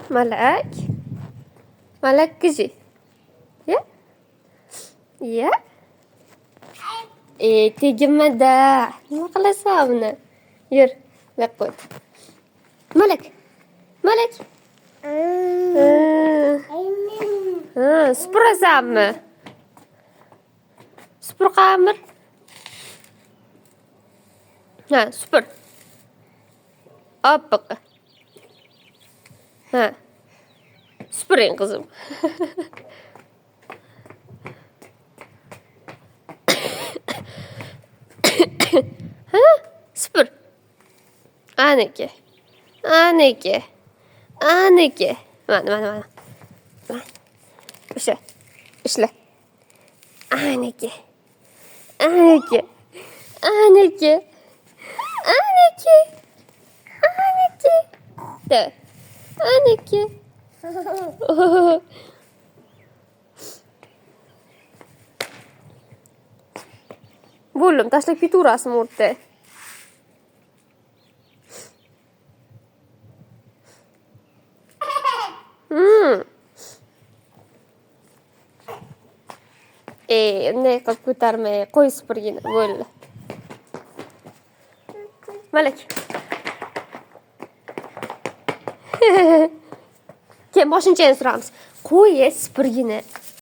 Malak. Malak kızı. Ya? Ya? Tegma da. Nima qilasan buni? Yur, bu qo'y. Malak. Malak. Supurasanmi? Supur qamir. Ha, supur. Oppoq. Ha. Supuring qizim. Ha? Supur. Aniki. Aniki. Aniki. Mana. Ishla. Ishla. Aniki. Aniki. Aniki. Aniki. Aniki. Da. Aniki. Bo'ldim, tashlab ketaverasizmi o'rta? Unday qilib ko'tarmay qo'y supurgini bo'ldi. Malak. Keyin boshini suramiz. Qo'y supurgini